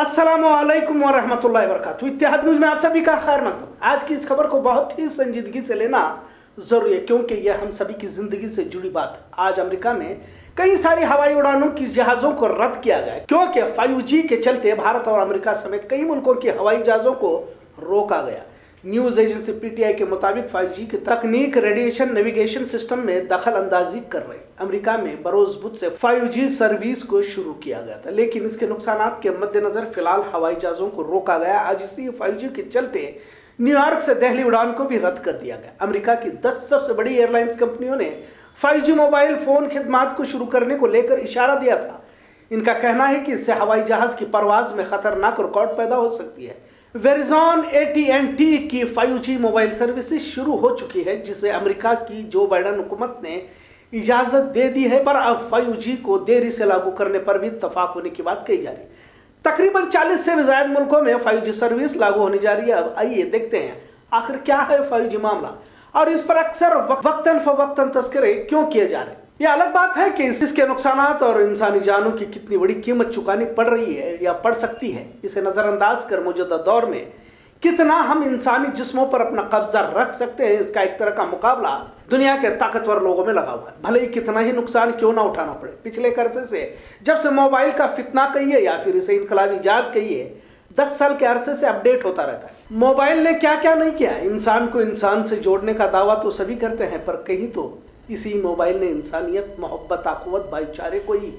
अस्सलामुअलैकुम वरहमतुल्लाहि वबरकातुहू। इत्तेहाद न्यूज़ में आप सभी का खैर मकदम। आज की इस खबर को बहुत ही संजीदगी से लेना जरूरी है क्योंकि यह हम सभी की जिंदगी से जुड़ी बात है। आज अमेरिका में कई सारी हवाई उड़ानों की जहाजों को रद्द किया गया क्योंकि 5G के चलते भारत और अमेरिका समेत कई मुल्कों के हवाई जहाजों को रोका गया। न्यूज एजेंसी पीटीआई के मुताबिक 5G की तकनीक रेडिएशन नेविगेशन सिस्टम में दखल अंदाजी कर रही। अमेरिका में बरोज बुध से 5G सर्विस को शुरू किया गया था, लेकिन इसके नुकसानात के मद्देनजर फिलहाल हवाई जहाजों को रोका गया। आज इसी 5G के चलते न्यूयॉर्क से दिल्ली उड़ान को भी रद्द कर दिया गया। अमेरिका की 10 सबसे बड़ी एयरलाइंस कंपनियों ने 5G मोबाइल फोन खिदमात को शुरू करने को लेकर इशारा दिया था। इनका कहना है कि इससे हवाई जहाज की परवाज में खतरनाक रिकॉर्ड पैदा हो सकती है। वेरिजॉन AT&T की 5G मोबाइल सर्विसेज शुरू हो चुकी है, जिसे अमेरिका की जो बाइडेन हुकूमत ने इजाजत दे दी है, पर अब 5G को देरी से लागू करने पर भी इत्तफाक होने की बात कही जा रही है। तकरीबन 40 से भी ज्यादा मुल्कों में 5G सर्विस लागू होने जा रही है। अब आइए देखते हैं आखिर क्या है 5G मामला और इस पर अक्सर वक्तन फवक्तन तस्करे क्यों किए जा रहे हैं। यह अलग बात है कि इसके नुकसानात और इंसानी जानों की कितनी बड़ी कीमत चुकानी पड़ रही है या पड़ सकती है। इसे नजरअंदाज कर मौजूदा दौर में कितना हम इंसानी जिस्मों पर अपना कब्जा रख सकते हैं, इसका एक तरह का मुकाबला दुनिया के ताकतवर लोगों में लगा हुआ है। भले ही कितना ही नुकसान क्यों ना उठाना पड़े। पिछले अरसे से जब से मोबाइल का फितना कहिए या फिर इसे इनकलाबी इजाद कहिए, 10 साल के अरसे से अपडेट होता रहता है। मोबाइल ने क्या क्या नहीं किया। इंसान को इंसान से जोड़ने का दावा तो सभी करते हैं, पर कहीं तो इसी मोबाइल ने इंसानियत, मोहब्बत, अखुवत, भाईचारे को ही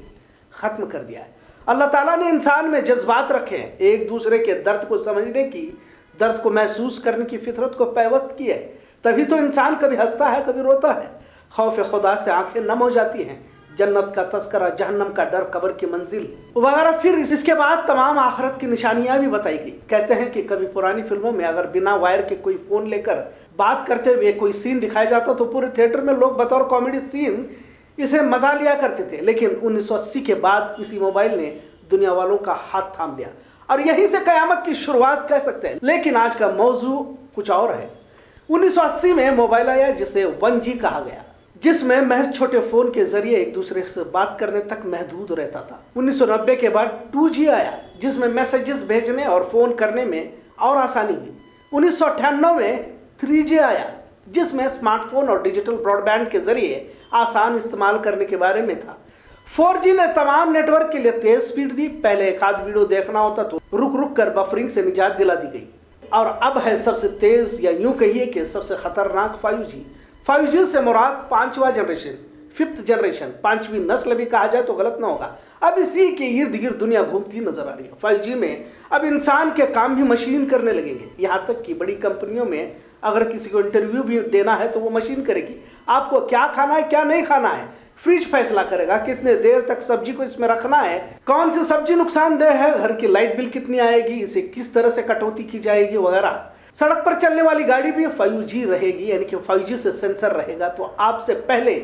खत्म कर दिया है। अल्लाह ताला ने इंसान में जज्बात रखे हैं, एक दूसरे के दर्द को समझने की, दर्द को महसूस करने की फितरत को पैवस्त की है। तभी तो इंसान कभी हंसता है, कभी रोता है। खौफ खुदा से आंखें नम हो जाती हैं। जन्नत का तस्करा, जहन्नम का डर, कब्र की मंजिल वगैरह। फिर इसके बाद तमाम आखिरत की निशानियां भी बताई गई। कहते हैं कि कभी पुरानी फिल्मों में अगर बिना वायर के कोई फोन लेकर बात करते हुए कोई सीन दिखाया जाता तो पूरे थिएटर में लोग बतौर कॉमेडी सीन इसे मजा लिया करते थे। लेकिन 1980 के बाद इसी मोबाइल ने दुनिया वालों का हाथ थाम लिया और यहीं से कयामत की शुरुआत कह सकते हैं। लेकिन आज का मौजू कुछ और है। 1980 में मोबाइल आया जिसे 1G कहा गया, जिसमें महज छोटे फोन के जरिए एक दूसरे से बात करने तक महदूद रहता था। 1990 के बाद 2G आया, जिसमें मैसेजेस भेजने और फोन करने में और आसानी हुई। 1998 में 3G आया, जिसमें स्मार्टफोन और डिजिटल ब्रॉडबैंड के जरिए आसान इस्तेमाल करने के बारे में था। 4G ने तमाम नेटवर्क के लिए तेज स्पीड दी। पहले एक आध वीडियो देखना होता तो रुक रुक कर बफरिंग से निजात दिला दी गई। और अब है सबसे तेज, या यूं कहिए कि सबसे खतरनाक 5G। 5G से मुराद 5वां जनरेशन, 5th जनरेशन, 5वीं नस्ल भी कहा जाए तो गलत ना होगा। अब इसी के इर्द गिर्द दुनिया घूमती नजर आ रही है। 5G में अब इंसान के काम भी मशीन करने लगेंगे। यहाँ तक कि बड़ी कंपनियों में अगर किसी को इंटरव्यू भी देना है तो वो मशीन करेगी। आपको क्या खाना है, क्या नहीं खाना है, फ्रिज फैसला करेगा कितने देर तक सब्जी को इसमें रखना है, कौन सी सब्जी नुकसानदेह है, घर की लाइट बिल कितनी आएगी, इसे किस तरह से कटौती की जाएगी वगैरह। सड़क पर चलने वाली गाड़ी भी 5G रहेगी, यानी कि 5G से सेंसर रहेगा तो आपसे पहले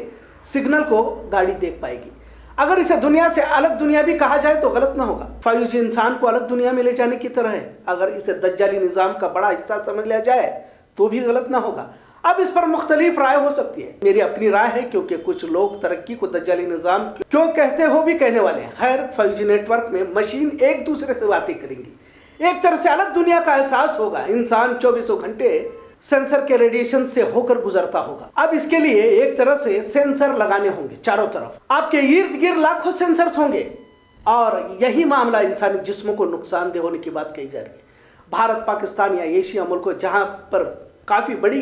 सिग्नल को गाड़ी देख पाएगी। अगर इसे दुनिया से अलग दुनिया भी कहा जाए तो गलत ना होगा। 5G इंसान को अलग दुनिया में ले जाने की तरह है। अगर इसे दज्जाली निजाम का बड़ा हिस्सा समझ लिया जाए तो भी गलत ना होगा। अब इस पर मुख्तलिफ राय हो सकती है। मेरी अपनी राय है, क्योंकि कुछ लोग तरक्की को दज्जाली निजाम क्यों कहते हो भी कहने वाले हैं। खैर, 5G नेटवर्क में मशीन एक दूसरे से बातें करेंगी, एक तरह से अलग दुनिया का एहसास होगा। इंसान 24 घंटे सेंसर के रेडिएशन से होकर गुजरता होगा। अब इसके लिए एक तरह से सेंसर लगाने होंगे चारों तरफ। आपके इर्द गिर्द लाखों सेंसर होंगे और यही मामला इंसानी जिस्मों को नुकसानदेह होने की बात कही जा रही है। भारत, पाकिस्तान या एशिया मुल्कों जहां पर काफी बड़ी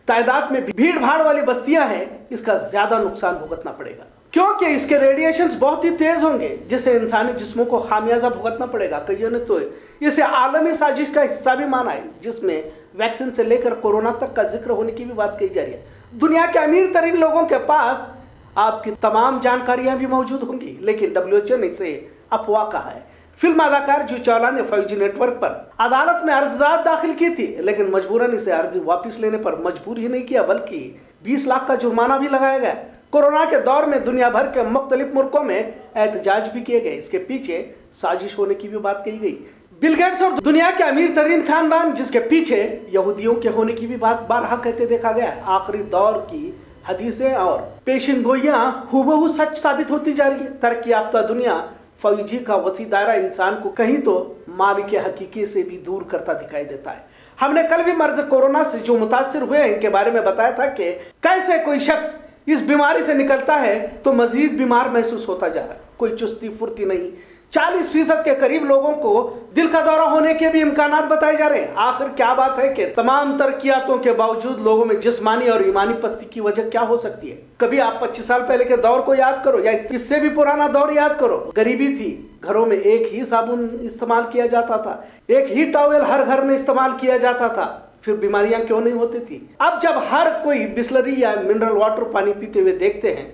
तादाद में भीड़ भाड़ वाली बस्तियां हैं, इसका ज्यादा नुकसान भुगतना पड़ेगा क्योंकि इसके रेडिएशंस बहुत ही तेज होंगे, जिसे इंसानी जिस्मों को खामियाजा भुगतना पड़ेगा। कईयों ने तो इसे आलमी साजिश का हिस्सा भी माना है, जिसमें वैक्सीन से लेकर कोरोना तक का जिक्र होने की भी बात कही जा रही है। दुनिया के अमीर तरीन लोगों के पास आपकी तमाम जानकारियां भी मौजूद होंगी, लेकिन WHO ने इसे अफवाह कहा है। फिल्म अदाकार जूही चावला ने 5G नेटवर्क पर अदालत में अर्जदाद दाखिल की थी, लेकिन मजबूरन इसे अर्जी वापस लेने पर मजबूर ही नहीं किया, बल्कि 20 लाख का जुर्माना भी लगाया गया। कोरोना के दौर में दुनिया भर के मुख्तलिफ मुल्कों में एहतजाज भी किए गए। इसके पीछे साजिश होने की भी बात कही गई। बिल गेट्स और दुनिया के अमीर तरीन खानदान, जिसके पीछे यहूदियों के होने की भी बात बारहा कहते देखा गया। आखिरी दौर की हदीसें और पेशिन गोइयां हूबहू सच साबित होती जा रही है। तरक्की याफ्ता दुनिया 5G का वसी दायरा इंसान को कहीं तो मालिक के हकीकी से भी दूर करता दिखाई देता है। हमने कल भी मर्ज कोरोना से जो मुतासिर हुए हैं इनके बारे में बताया था कि कैसे कोई शख्स इस बीमारी से निकलता है तो मजीद बीमार महसूस होता जा रहा है। कोई चुस्ती फुर्ती नहीं। 40% के करीब लोगों को दिल का दौरा होने के भी इम्कानात बताए जा रहे हैं। आखिर क्या बात है कि तमाम तरक्कियातों के बावजूद लोगों में जिस्मानी और ईमानी पस्ती की वजह क्या हो सकती है? कभी आप 25 साल पहले के दौर को याद करो या इससे भी पुराना दौर याद करो। गरीबी थी, घरों में एक ही साबुन इस्तेमाल किया जाता था, एक ही टॉवेल हर घर में इस्तेमाल किया जाता था, फिर बीमारियां क्यों नहीं होती थी? अब जब हर कोई बिस्लरी या मिनरल वाटर पानी पीते हुए देखते हैं,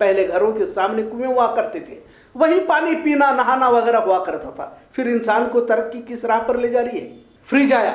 पहले घरों के सामने कुएं हुआ करते थे, वही पानी पीना नहाना वगैरह हुआ करता था। फिर इंसान को तरक्की किस राह पर ले जा रही है? फ्रिज आया,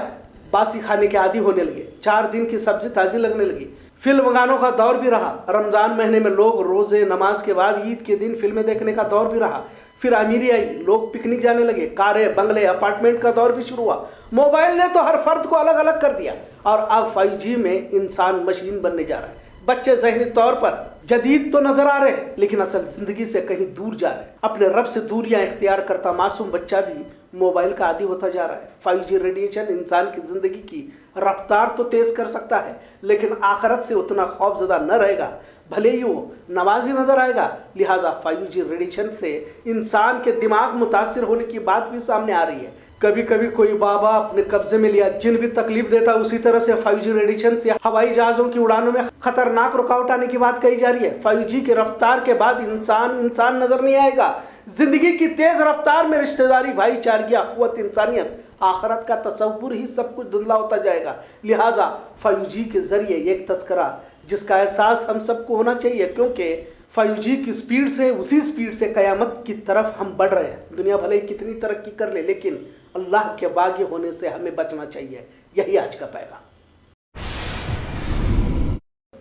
बासी खाने के आदी होने लगे, 4 दिन की सब्जी ताजी लगने लगी। फिल्म गानों का दौर भी रहा। रमजान महीने में लोग रोजे नमाज के बाद ईद के दिन फिल्में देखने का दौर भी रहा। फिर अमीरी आई, लोग पिकनिक जाने लगे, कारें बंगले अपार्टमेंट का दौर भी शुरू हुआ। मोबाइल ने तो हर फर्द को अलग अलग कर दिया और अब 5G में इंसान मशीन बनने जा रहा है। बच्चे ज़हनी तौर पर जदीद तो नजर आ रहे हैं लेकिन असल जिंदगी से कहीं दूर जा रहे हैं। अपने रब से दूरियां इख्तियार करता मासूम बच्चा भी मोबाइल का आदी होता जा रहा है। 5G रेडिएशन इंसान की जिंदगी की रफ्तार तो तेज कर सकता है लेकिन आखिरत से उतना खौफजदा न रहेगा। भले ही वो नमाजी नजर आएगा, लिहाजा 5G रेडिएशन से इंसान के दिमाग मुतासिर होने की बात भी सामने आ रही है। कभी कभी कोई बाबा अपने कब्जे में लिया जिन भी तकलीफ देता, उसी तरह से 5G रेडिएशन से हवाई जहाजों की उड़ानों में खतरनाक रुकावट आने की बात कही जा रही है। 5G के रफ्तार के बाद इंसान नजर नहीं आएगा। जिंदगी की तेज रफ्तार में रिश्तेदारी, भाईचारगी, अखवत, इंसानियत, आखिरत का तसव्वुर ही सब कुछ धुंधला होता जाएगा। लिहाजा 5G के जरिए एक तस्करा जिसका एहसास हम सबको होना चाहिए, क्योंकि 5G की स्पीड से, उसी स्पीड से कयामत की तरफ हम बढ़ रहे हैं। दुनिया भले ही कितनी तरक्की कर ले लेकिन अल्लाह के बागी होने से हमें बचना चाहिए। यही आज का पैगाम।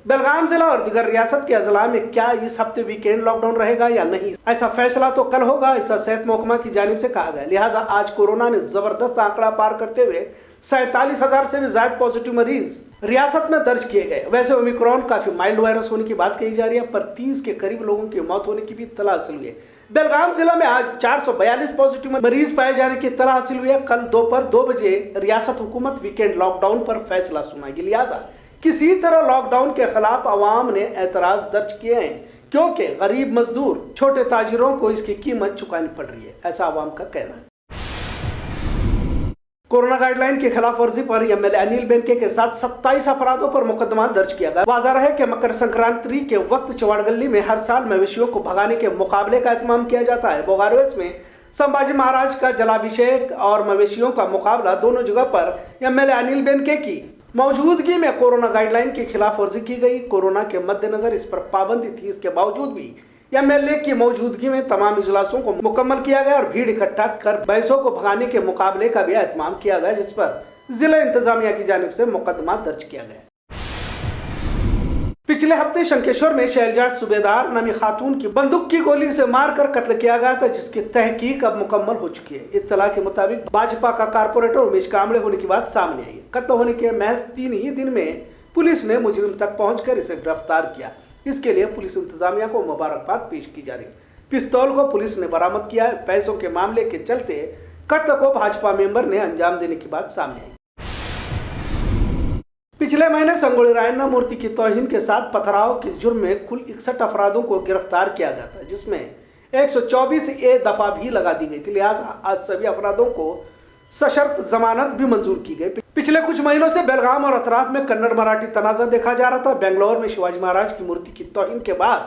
बेलगाम जिला और दीगर रियासत के अजला में क्या इस हफ्ते वीकेंड लॉकडाउन रहेगा या नहीं, ऐसा फैसला तो कल होगा, ऐसा सेहत महकमा की जानिब से कहा गया। लिहाजा आज कोरोना ने जबरदस्त आंकड़ा पार करते हुए 47,000 से भी ज्यादा पॉजिटिव मरीज रियासत में दर्ज किए गए। वैसे ओमिक्रॉन काफी माइल्ड वायरस होने की बात कही जा रही है, पर 30 के करीब लोगों की मौत होने की भी इत्तला हासिल हुई है। बेलगाम जिला में आज 442 पॉजिटिव मरीज पाए जाने की इत्तला हासिल हुई है। कल दोपहर 2 बजे रियासत हुकूमत वीकेंड लॉकडाउन पर फैसला सुनाएगी। लिहाजा किसी तरह लॉकडाउन के खिलाफ अवाम ने एतराज दर्ज किए हैं, क्योंकि गरीब मजदूर, छोटे ताजिरों को इसकी कीमत चुकानी पड़ रही है, ऐसा अवाम का कहना है। कोरोना गाइडलाइन की खिलाफ वर्जी पर एमएलए अनिल बेनके के साथ 27 अपराधों पर मुकदमा दर्ज किया गया। वाज़ेह है कि मकर संक्रांति के वक्त चवाड़गली में हर साल मवेशियों को भगाने के मुकाबले का एहतमाम किया जाता है। बोगारोस में संभाजी महाराज का जलाभिषेक और मवेशियों का मुकाबला, दोनों जगह पर एमएलए अनिल बेनके की मौजूदगी में कोरोना गाइडलाइन की खिलाफ वर्जी की गई। कोरोना के मद्देनजर इस पर पाबंदी थी, इसके बावजूद भी एमएलए की मौजूदगी में तमाम इजलासों को मुकम्मल किया गया और भीड़ इकट्ठा कर भैंसों को भगाने के मुकाबले का भी एहतमाम किया गया, जिस पर जिला इंतजामिया की जानिब से मुकदमा दर्ज किया गया। पिछले हफ्ते शंकेश्वर में शैलजा सूबेदार नामी खातून की बंदूक की गोली से मारकर कत्ल किया गया था, जिसकी तहकीक अब मुकम्मल हो चुकी है। इत्तला के मुताबिक भाजपा का कारपोरेटर उमेश कामड़े होने की बात सामने आई। कत्ल होने के महज 3 ही दिन में पुलिस ने मुजरिम तक पहुंचकर इसे गिरफ्तार किया। इसके लिए पुलिस इंतजामिया को मुबारकबाद पेश की जा रही है। पिस्तौल को पुलिस ने बरामद किया है। पैसों के मामले के चलते कत्ल को भाजपा मेंबर ने अंजाम देने की बात सामने आई। पिछले महीने संगोली रायन्ना मूर्ति की तौहीन के साथ पथराव के जुर्म में कुल 61 अपराधों को गिरफ्तार किया गया था, जिसमें 124A दफा भी लगा दी गई थी। लिहाजा आज सभी अपराधों को सशर्त जमानत भी मंजूर की गई। पिछले कुछ महीनों से बेलगाम और अतराफ में कन्नड़ मराठी तनाज़ा देखा जा रहा था। बेंगलोर में शिवाजी महाराज की मूर्ति की तौहीन के बाद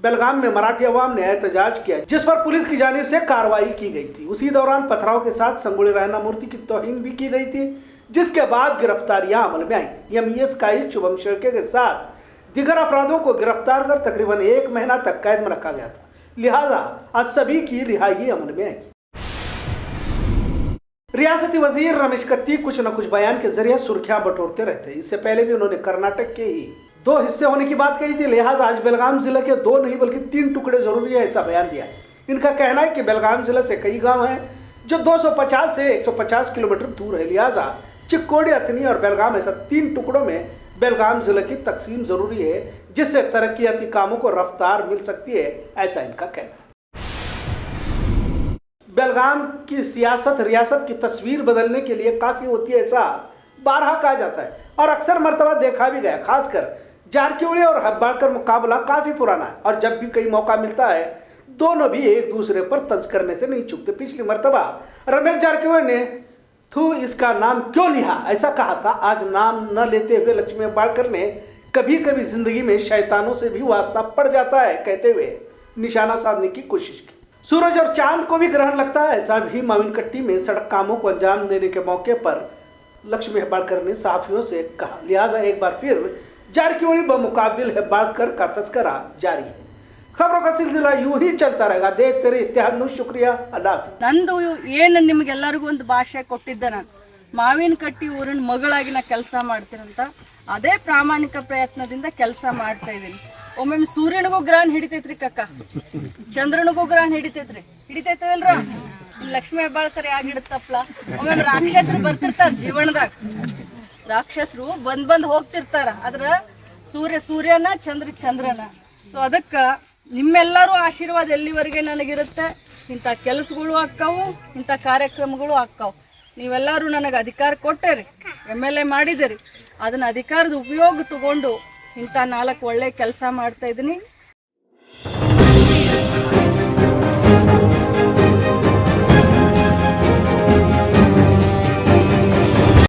बेलगाम में मराठी अवाम ने एहतजाज किया, जिस पर पुलिस की जानिब से कार्रवाई की गई थी। उसी दौरान पथराव के साथ संगोली रायन्ना मूर्ति की तौहीन भी की गई थी, जिसके बाद गिरफ्तारियां अमल में आई। एमईएस का शुभम शेरके के साथ दीगर अपराधों को गिरफ्तार कर तकरीबन 1 महीना तक कैद में रखा गया था। लिहाजा आज सभी की रिहाई अमल में आई। रियासती वजीर रमेश कत्ती कुछ न कुछ बयान के जरिए सुर्खियां बटोरते रहते हैं। इससे पहले भी उन्होंने कर्नाटक के ही 2 हिस्से होने की बात कही थी। लिहाजा आज बेलगाम जिले के 2 नहीं बल्कि 3 टुकड़े जरूरी है, ऐसा बयान दिया है। इनका कहना है कि बेलगाम जिले से कई गांव हैं जो 250 से 150 किलोमीटर दूर है। लिहाजा चिक्कोडी, अथनी और बेलगाम, ऐसा 3 टुकड़ों में बेलगाम जिले की तकसीम जरूरी है, जिससे तरक्याती कामों को रफ्तार मिल सकती है, ऐसा इनका कहना है। पहलगाम की सियासत रियासत की तस्वीर बदलने के लिए काफ़ी होती है, ऐसा बारहा कहा जाता है और अक्सर मर्तबा देखा भी गया। खासकर जारकिहोली और हेब्बाळकर मुकाबला काफ़ी पुराना है और जब भी कई मौका मिलता है दोनों भी एक दूसरे पर तंज करने से नहीं चूकते। पिछली मर्तबा रमेश जारकिहोली ने तू इसका नाम क्यों लिया ऐसा कहा था। आज नाम न लेते हुए लक्ष्मी हेब्बाळकर ने कभी कभी जिंदगी में शैतानों से भी वास्ता पड़ जाता है कहते हुए निशाना साधने की कोशिश की। सूरज और चांद को भी ग्रहण लगता है, ऐसा भी माविनकट्टी में सड़क कामों को अंजाम देने के मौके पर लक्ष्मी हेब्बाळकर ने सहाफियों से कहा। लिहाजा एक बार फिर जारकिहोली बमुकाबिल हेब्बाळकर का तस्करा जारी है। खबरों का सिलसिला यूं ही चलता रहेगा। देखते रहिए इत्तेहाद न्यूज़। शुक्रिया, अल्लाह हाफिज़। ನಂದು ಏನು ನಿಮಗೆಲ್ಲರಿಗೂ ಒಂದು ಭಾಷೆ ಕೊಟ್ಟಿದ್ದೆ, ನಾನು ಮಾವಿನಕಟ್ಟಿ ಊರಿನ ಮಗಳಾಗಿ ನಾ ಕೆಲಸ ಮಾಡ್ತೀನಂತ ಅದೇ ಪ್ರಾಮಾಣಿಕ ಪ್ರಯತ್ನದಿಂದ ಕೆಲಸ ಮಾಡ್ತಾ ಇದ್ದೀನಿ. ಒಮ್ಮೊಮ್ಮೆ ಸೂರ್ಯನಿಗೂ ಗ್ರಹಣ ಹಿಡಿತೈತ್ರಿ ಕಕ್ಕ, ಚಂದ್ರನಿಗೂ ಗ್ರಹಣ ಹಿಡಿತೈತಲ್ರ. ಲಕ್ಷ್ಮೀ ಹೆಬ್ಬಾಳ್ಕರ್ ಯಾಕೆ ಹಿಡಿತಪ್ಪಲ? ಒಮ್ಮೊಮ್ಮೆ ರಾಕ್ಷಸರು ಬರ್ತಿರ್ತಾರ ಜೀವನದಾಗ, ರಾಕ್ಷಸರು ಬಂದ್ ಹೋಗ್ತಿರ್ತಾರ. ಆದ್ರ ಸೂರ್ಯನ ಚಂದ್ರನ. ಸೊ ಅದಕ್ಕ ನಿಮ್ಮೆಲ್ಲರೂ ಆಶೀರ್ವಾದ ಎಲ್ಲಿವರೆಗೆ ನನಗಿರುತ್ತೆ, ಇಂಥ ಕೆಲಸಗಳು ಆಕ್ಕಾವು, ಇಂಥ ಕಾರ್ಯಕ್ರಮಗಳು ಆಕ್ಕಾವು. ನೀವೆಲ್ಲರೂ ನನಗೆ ಅಧಿಕಾರ ಕೊಟ್ಟೇರಿ, MLA ಮಾಡಿದಿರಿ. ಅದನ್ನ ಅಧಿಕಾರದ ಉಪಯೋಗ ತಗೊಂಡು ಇಂಥ 4 ಒಳ್ಳೆ ಕೆಲಸ ಮಾಡ್ತಾ ಇದ್ದೀನಿ.